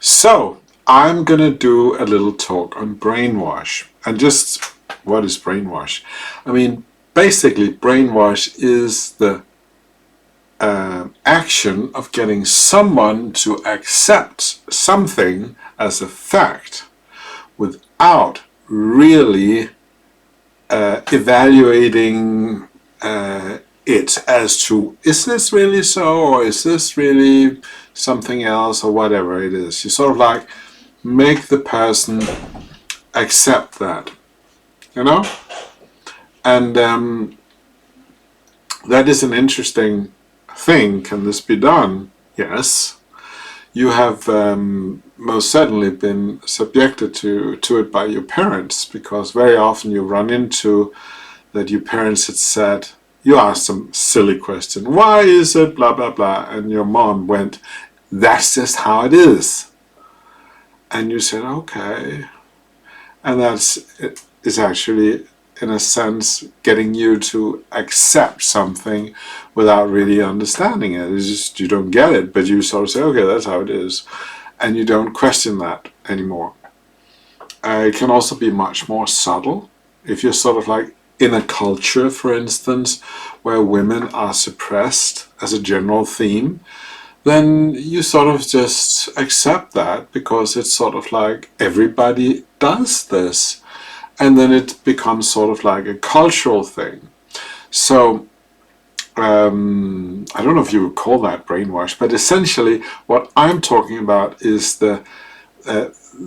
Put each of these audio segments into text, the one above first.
So, I'm gonna do a little talk on brainwash. And just what is brainwash? I mean, basically, brainwash is the action of getting someone to accept something as a fact without really evaluating it as to, is this really so, or is this really something else, or whatever it is. You sort of like make the person accept that, you know? And that is an interesting thing. Can this be done? Yes. You have most certainly been subjected to it by your parents, because very often you run into that your parents had said, you asked some silly question, why is it blah blah blah, and your mom went, that's just how it is. And you said, okay. And it is actually, in a sense, getting you to accept something without really understanding it. It's just, you don't get it, but you sort of say, okay, that's how it is. And you don't question that anymore. It can also be much more subtle. If you're sort of like in a culture, for instance, where women are suppressed as a general theme, then you sort of just accept that, because it's sort of like everybody does this. And then it becomes sort of like a cultural thing. So, I don't know if you would call that brainwash, but essentially what I'm talking about is the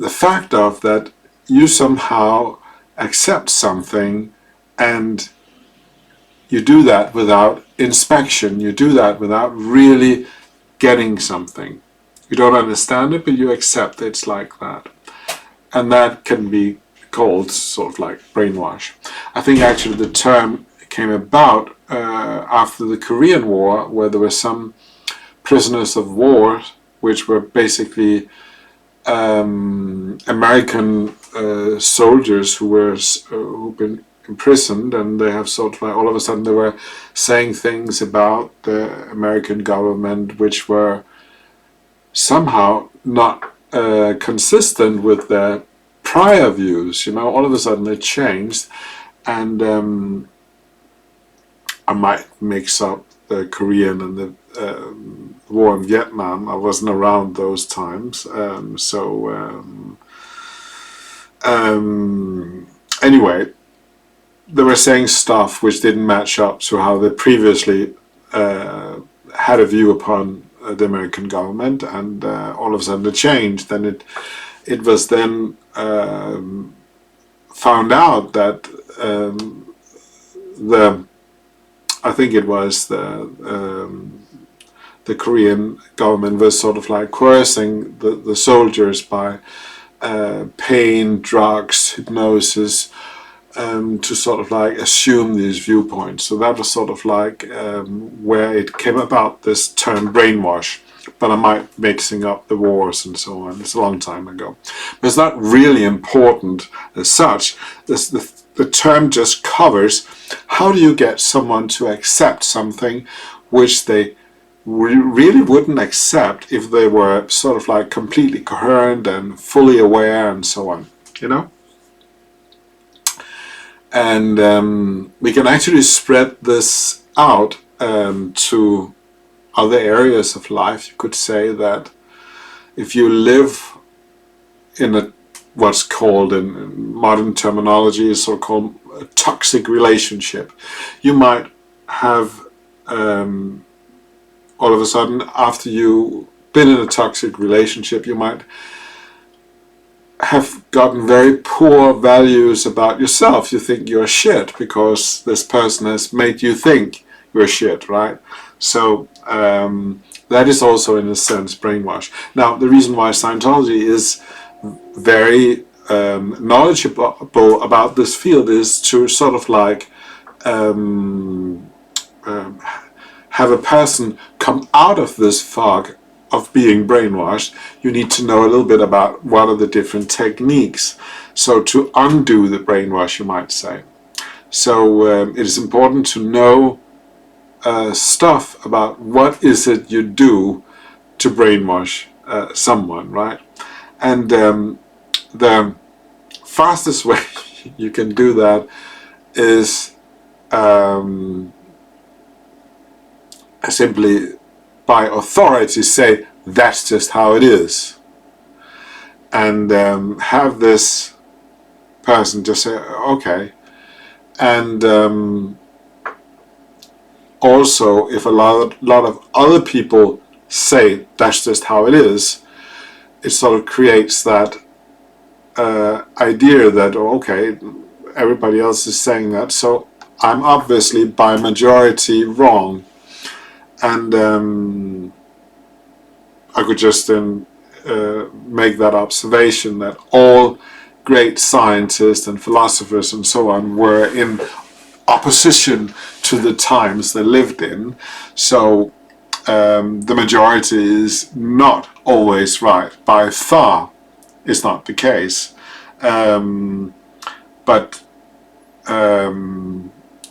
fact of that you somehow accept something, and you do that without inspection, you do that without really getting something. You don't understand it, but you accept it's like that. And that can be called sort of like brainwash. I think actually the term came about after the Korean War, where there were some prisoners of war, which were basically American soldiers who've been imprisoned, and they have sort of like, all of a sudden they were saying things about the American government which were somehow not consistent with their prior views. You know, all of a sudden they changed, and I might mix up the Korean and the war in Vietnam. I wasn't around those times, anyway, they were saying stuff which didn't match up to how they previously had a view upon the American government, and all of a sudden it changed. And it was then found out that I think it was the Korean government was sort of like coercing the soldiers by pain, drugs, hypnosis, to sort of like assume these viewpoints. So that was sort of like where it came about, this term brainwash. But I might be mixing up the wars and so on. It's a long time ago. But it's not really important as such. The term just covers how do you get someone to accept something which they really wouldn't accept if they were sort of like completely coherent and fully aware and so on, you know? And we can actually spread this out to other areas of life. You could say that if you live in what's called in modern terminology a so-called toxic relationship, you might have all of a sudden, after you've been in a toxic relationship, you might have gotten very poor values about yourself. You think you're shit because this person has made you think you're shit, right? So that is also, in a sense, brainwash. Now, the reason why Scientology is very knowledgeable about this field is to sort of like have a person come out of this fog of being brainwashed. You need to know a little bit about what are the different techniques. So to undo the brainwash, you might say. So it is important to know stuff about what is it you do to brainwash someone, right? And the fastest way you can do that is simply by authority say, that's just how it is. And have this person just say, okay. And also, if a lot of other people say, that's just how it is, it sort of creates that idea that, oh, okay, everybody else is saying that, so I'm obviously by majority wrong. And I could just then make that observation that all great scientists and philosophers and so on were in opposition to the times they lived in. So the majority is not always right. By far, it's not the case. But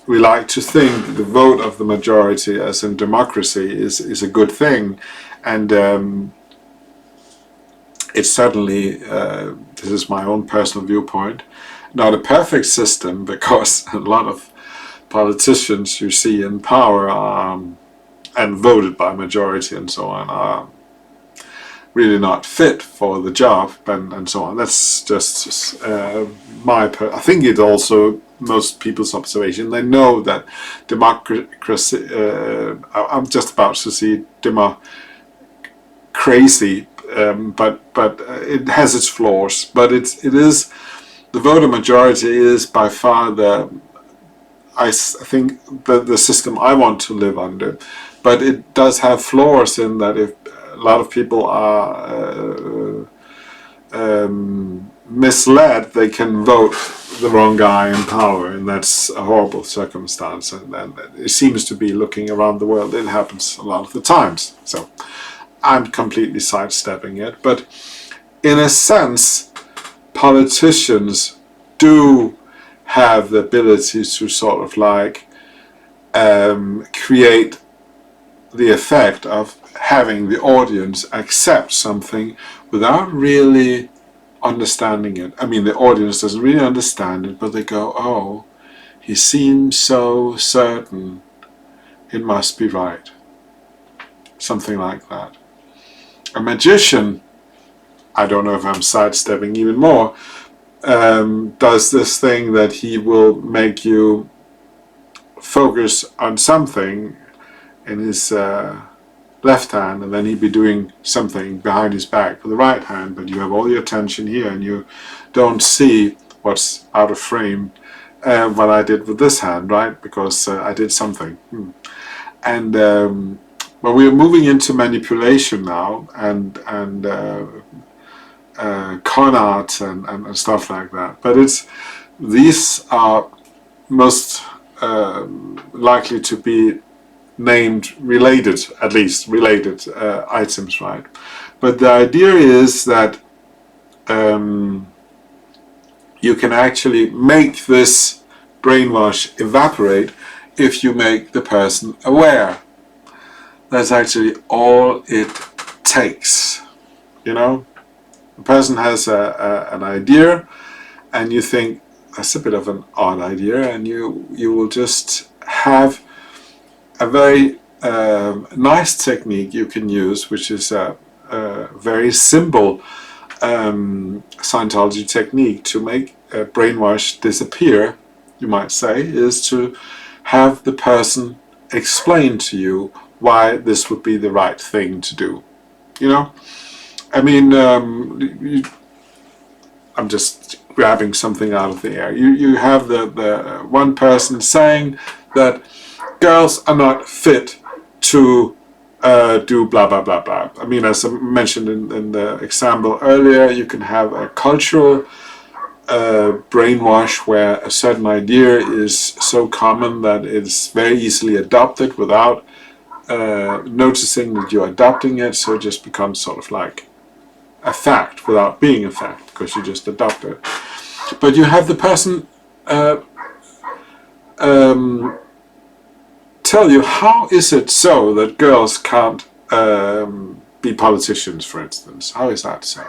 we like to think the vote of the majority, as in democracy, is a good thing. And it's certainly, this is my own personal viewpoint, not a perfect system, because a lot of politicians you see in power and voted by majority and so on are really not fit for the job and so on. That's just I think it's also most people's observation. They know that democracy, I'm just about to see democracy, but it has its flaws. But it is the voter majority is by far I think the system I want to live under. But it does have flaws in that if a lot of people are misled, they can vote the wrong guy in power, and that's a horrible circumstance. And it seems to be, looking around the world, it happens a lot of the times. So I'm completely sidestepping it. But in a sense, politicians do have the ability to sort of like create the effect of having the audience accept something without really understanding it. I mean, the audience doesn't really understand it, but they go, oh, he seems so certain, it must be right. Something like that. A magician, I don't know if I'm sidestepping even more, does this thing that he will make you focus on something in his left hand, and then he'd be doing something behind his back with the right hand, but you have all your attention here and you don't see what's out of frame, what I did with this hand, right? Because I did something. And well, we're moving into manipulation now, and con art and stuff like that. But these are most likely to be named related, at least related items, right? But the idea is that you can actually make this brainwash evaporate if you make the person aware. That's actually all it takes, you know? The person has an idea, and you think that's a bit of an odd idea, and you will just have a very nice technique you can use, which is a very simple Scientology technique to make a brainwash disappear, you might say, is to have the person explain to you why this would be the right thing to do. You know? I mean, I'm just grabbing something out of the air. You have the one person saying that girls are not fit to do blah blah blah blah. I mean, as I mentioned in the example earlier, you can have a cultural brainwash where a certain idea is so common that it's very easily adopted without noticing that you're adopting it, so it just becomes sort of like a fact without being a fact, because you just adopt it. But you have the person tell you, how is it so that girls can't be politicians, for instance? How is that so?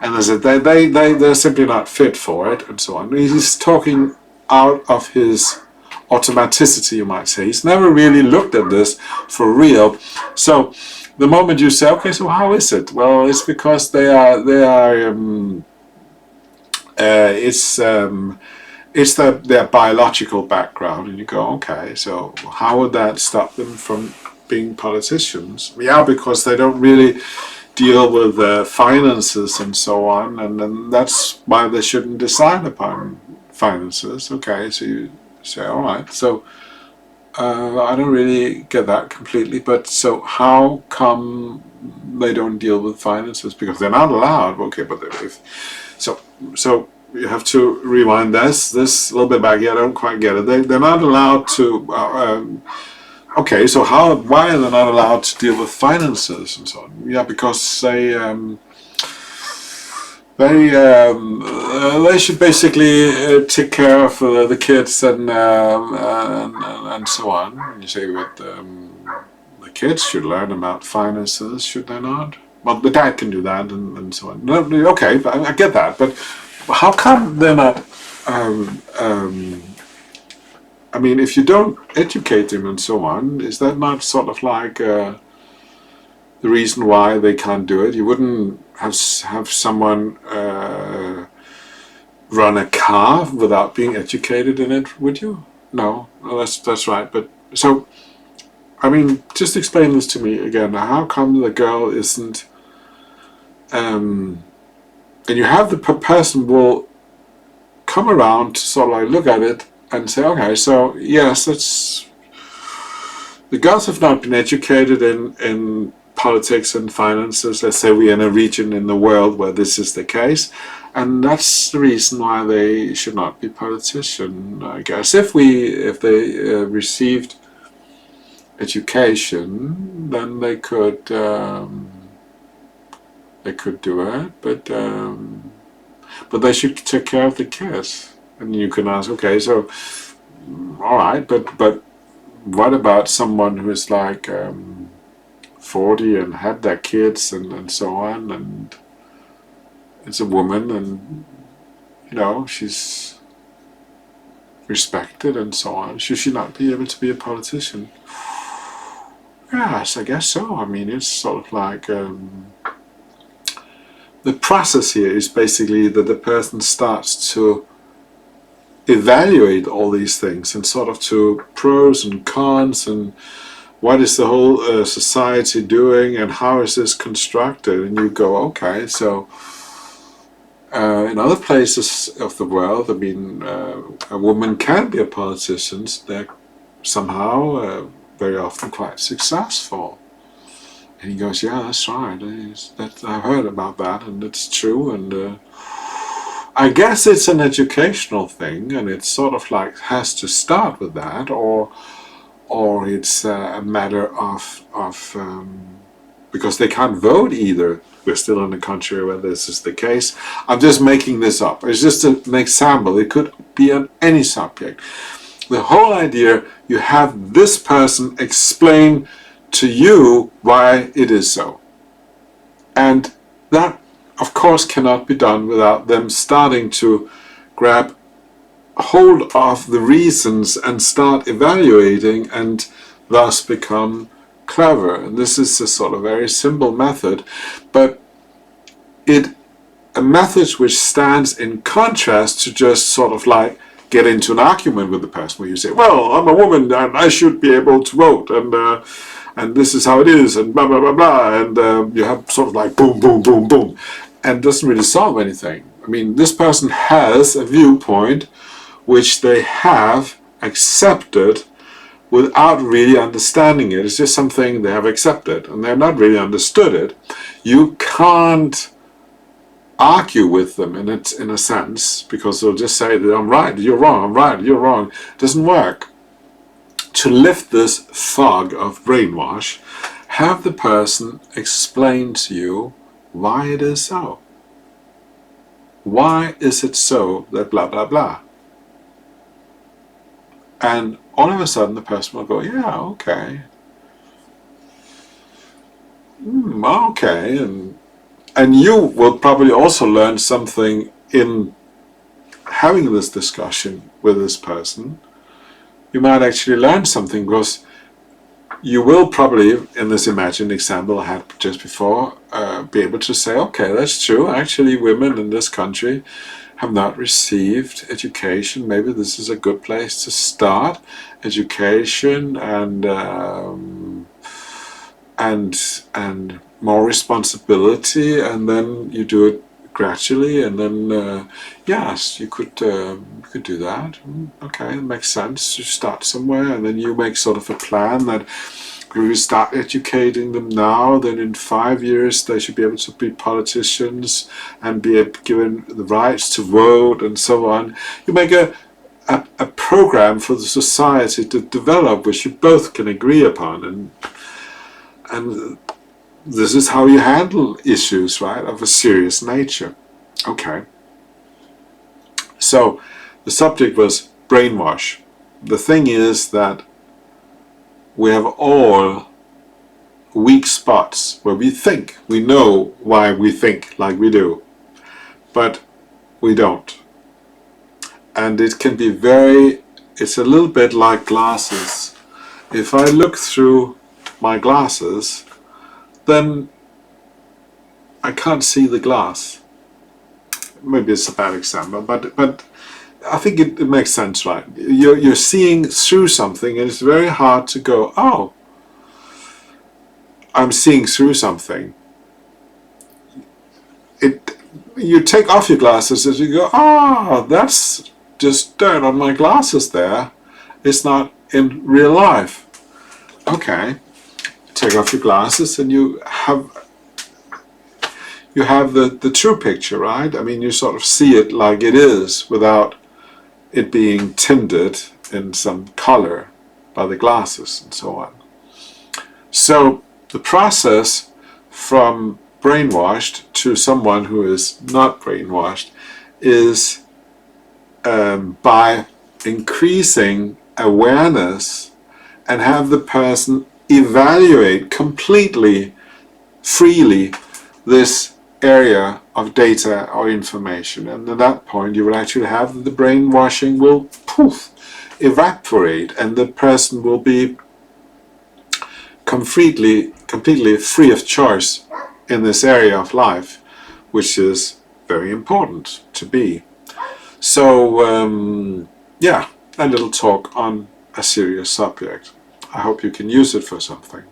and they said they're simply not fit for it, and so on. He's talking out of his automaticity, you might say. He's never really looked at this for real. So the moment you say, okay, so how is it? Well, it's because it's their biological background, and you go, okay, so how would that stop them from being politicians? Yeah, because they don't really deal with finances and so on, and then that's why they shouldn't decide upon finances. Okay, so you say, all right, so I don't really get that completely, but so how come they don't deal with finances? Because they're not allowed. Okay, but if so you have to rewind this a little bit back. Yeah, I don't quite get it. They're not allowed to. Okay, so why are they not allowed to deal with finances and so on? Yeah, because they should basically take care of the kids and so on. And you say, but the kids should learn about finances, should they not? Well, the dad can do that and so on. No, okay, but I get that. But how come they're not? I mean, if you don't educate them and so on, is that not sort of like the reason why they can't do it? You wouldn't have someone run a car without being educated in it, would you? No, well, that's right. But so, I mean, just explain this to me again. How come the girl isn't? And you have the person will come around to sort of like look at it and say, okay, so yes, the girls have not been educated in politics and finances. Let's say we're in a region in the world where this is the case, and that's the reason why they should not be politicians. I guess if they received education, then they could do it, but they should take care of the kids. And you can ask, okay, so all right, but what about someone who is like 40 and had their kids and so on, and it's a woman, and you know she's respected and so on? Should she not be able to be a politician? Yes, I guess so. I mean, it's sort of like the process here is basically that the person starts to evaluate all these things and sort of to pros and cons and what is the whole society doing and how is this constructed, and you go, okay, so in other places of the world, I mean, a woman can be a politician. They're somehow very often quite successful. And he goes, yeah, that's right. I've heard about that, and it's true. And I guess it's an educational thing, and it's sort of like has to start with that, or it's a matter of because they can't vote either. We're still in a country where this is the case. I'm just making this up. It's just an example. It could be on any subject. The whole idea, you have this person explain to you why it is so. And that, of course, cannot be done without them starting to grab hold of the reasons and start evaluating and thus become clever. And this is a sort of very simple method, but a method which stands in contrast to just sort of like get into an argument with the person where you say, well, I'm a woman and I should be able to vote, and this is how it is, and blah, blah, blah, blah, and you have sort of like boom, boom, boom, boom, and doesn't really solve anything. I mean, this person has a viewpoint which they have accepted without really understanding it. It's just something they have accepted, and they've not really understood it. You can't argue with them in a sense, because they'll just say that I'm right, you're wrong, I'm right, you're wrong. It doesn't work. To lift this fog of brainwash, have the person explain to you why it is so. Why is it so that blah, blah, blah? And all of a sudden the person will go, yeah, okay. Okay, and And you will probably also learn something in having this discussion with this person. You might actually learn something, because you will probably, in this imagined example I had just before, be able to say, okay, that's true. Actually, women in this country have not received education. Maybe this is a good place to start education and more responsibility, and then you do it gradually, and then yes, you could do that. Okay, it makes sense. You start somewhere, and then you make sort of a plan that if you start educating them now, then in 5 years they should be able to be politicians and be given the rights to vote and so on. You make a program for the society to develop, which you both can agree upon, and this is how you handle issues, right, of a serious nature. Okay. So the subject was brainwash. The thing is that we have all weak spots where we think we know why we think like we do, but we don't. And it can be it's a little bit like glasses. If I look through my glasses, then I can't see the glass. Maybe it's a bad example, but I think it makes sense, right? You're seeing through something, and it's very hard to go, oh, I'm seeing through something. You take off your glasses and you go, ah, that's just dirt on my glasses there. It's not in real life. Okay. Take off your glasses and you have the true picture, right? I mean, you sort of see it like it is without it being tinted in some color by the glasses and so on. So the process from brainwashed to someone who is not brainwashed is by increasing awareness and have the person evaluate completely, freely, this area of data or information. And at that point you will actually have the brainwashing will poof, evaporate, and the person will be completely free of choice in this area of life, which is very important to be. So yeah, a little talk on a serious subject. I hope you can use it for something.